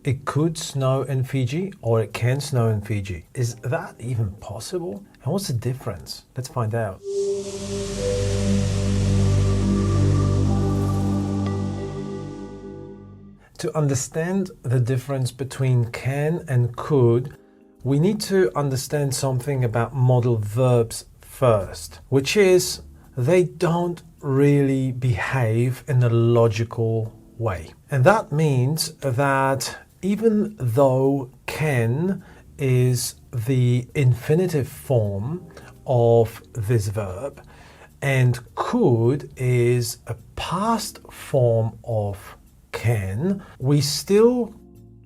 it could snow in Fiji or it can snow in Fiji. Is that even possible? And what's the difference? Let's find out. To understand the difference between can and could, we need to understand something about modal verbs first, which is they don't really behave in a logical way. And that means that even though can is the infinitive form of this verb and could is a past form of can, we still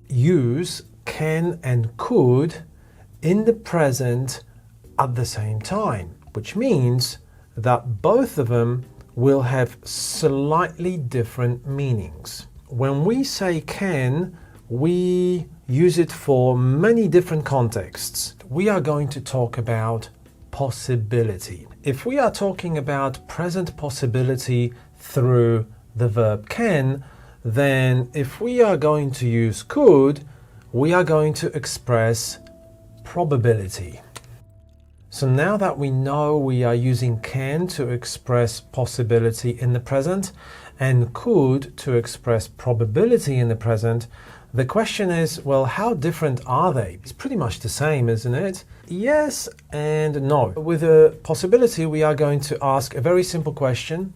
use can and could in the present at the same time, which means that both of them will have slightly different meanings. When we say can, we use it for many different contexts. We are going to talk about possibility. If we are talking about present possibility through the verb can, then if we are going to use could, we are going to express probability. So now that we know we are using can to express possibility in the present and could to express probability in the present, the question is, well, how different are they? It's pretty much the same, isn't it? Yes and no. With a possibility, we are going to ask a very simple question.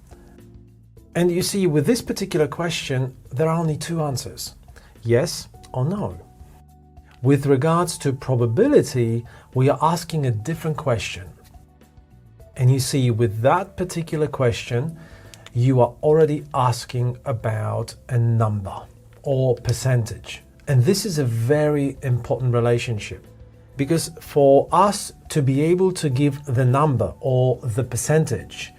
And you see, with this particular question, there are only two answers, yes or no. With regards to probability, we are asking a different question. And you see, with that particular question, you are already asking about a number or percentage. And this is a very important relationship, because for us to be able to give the number or the percentage,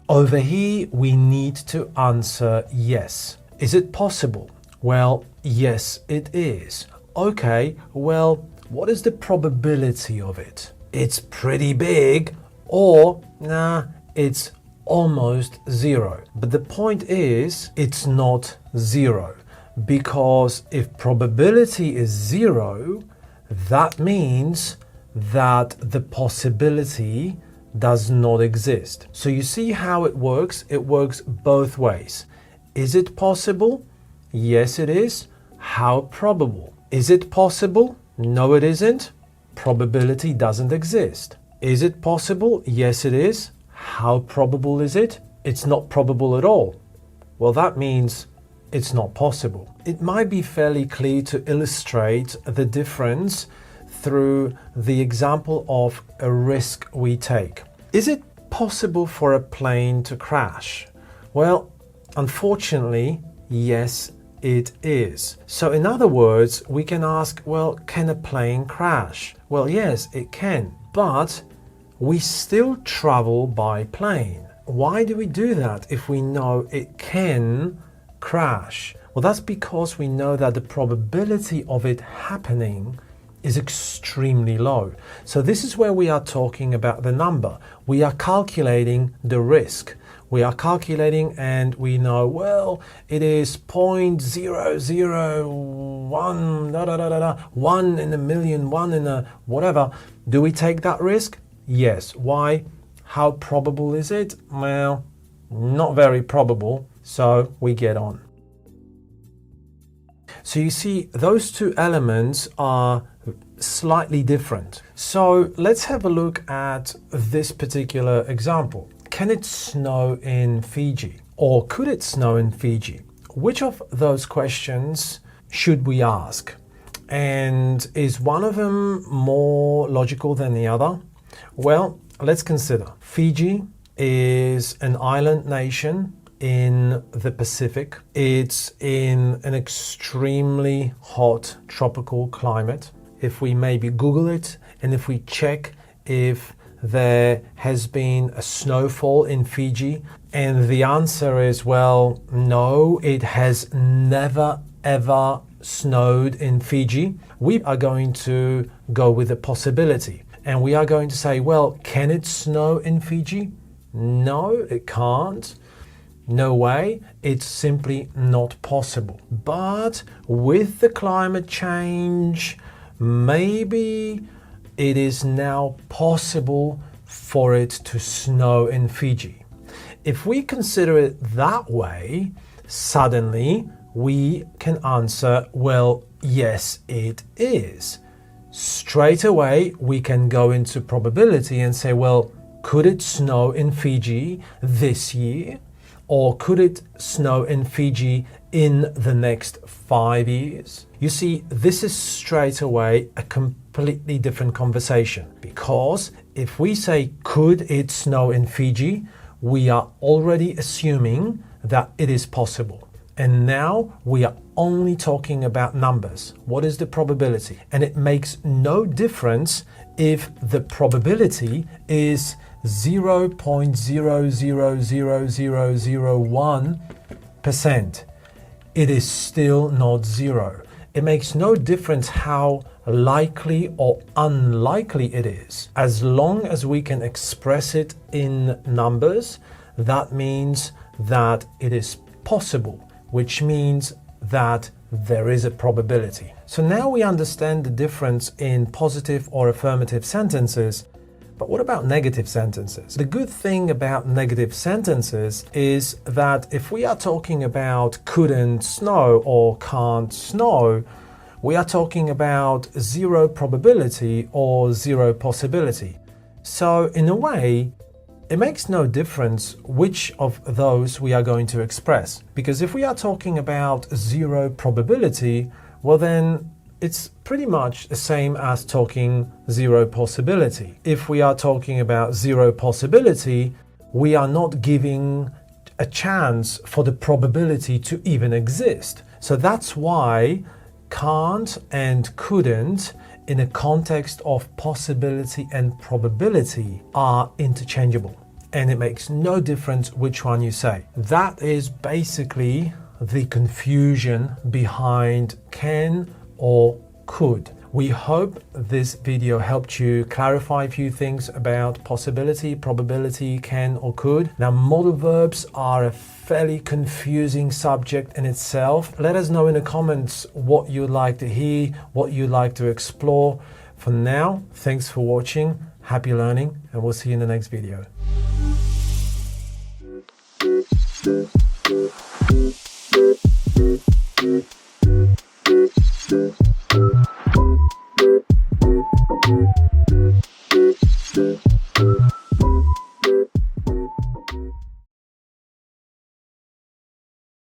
over here we need to answer yes. Is it possible? Well, yes, it is. Okay, well, what is the probability of it? It's pretty big, or nah, it's almost zero. But the point is, it's not zero, because if probability is zero, that means that the possibility does not exist. So you see how it works? It works both ways. Is it possible? Yes, it is. How probable? Is it possible? No, it isn't. Probability doesn't exist. Is it possible? Yes, it is. How probable is it? It's not probable at all. Well, that means it's not possible. It might be fairly clear to illustrate the difference through the example of a risk we take. Is it possible for a plane to crash? Well, unfortunately, yes, it is. So in other words, we can ask, well, can a plane crash? Well, yes, it can, but we still travel by plane. Why do we do that if we know it can crash? Well, that's because we know that the probability of it happening is extremely low. So this is where we are talking about the number. We are calculating the risk. We are calculating and we know, well, it is 0.001, 1 in a million, 1 in a whatever. Do we take that risk? Yes. Why? How probable is it? Well, not very probable. So we get on. So you see, those two elements are slightly different. So let's have a look at this particular example. Can it snow in Fiji? Or could it snow in Fiji? Which of those questions should we ask? And is one of them more logical than the other? Well, let's consider. Fiji is an island nation in the Pacific. It's in an extremely hot tropical climate. If we maybe Google it and if we check if there has been a snowfall in Fiji, and the answer is, well, no, it has never ever snowed in Fiji, we are going to go with a possibility. And we are going to say, well, can it snow in Fiji? No, it can't. no way, it's simply not possible. But with the climate change, maybe it is now possible for it to snow in Fiji. If we consider it that way, suddenly we can answer, well, yes, it is. Straight away, we can go into probability and say, well, could it snow in Fiji this year? Or could it snow in Fiji in the next 5 years? You see, this is straight away a completely different conversation, because if we say, could it snow in Fiji, we are already assuming that it is possible. And now we are only talking about numbers. What is the probability? And it makes no difference if the probability is 0.000001%. It is still not zero. It makes no difference how likely or unlikely it is. As long as we can express it in numbers, that means that it is possible, which means that there is a probability. So now we understand the difference in positive or affirmative sentences. But what about negative sentences? The good thing about negative sentences is that if we are talking about couldn't snow or can't snow, we are talking about zero probability or zero possibility. So in a way, it makes no difference which of those we are going to express. Because if we are talking about zero probability, well then it's pretty much the same as talking zero possibility. If we are talking about zero possibility, we are not giving a chance for the probability to even exist. So that's why can't and couldn't in a context of possibility and probability are interchangeable. And it makes no difference which one you say. That is basically the confusion behind can or could. We hope this video helped you clarify a few things about possibility, probability, can or could. Now, modal verbs are a fairly confusing subject in itself. Let us know in the comments what you'd like to hear, what you'd like to explore. For now, thanks for watching, happy learning, and we'll see you in the next video.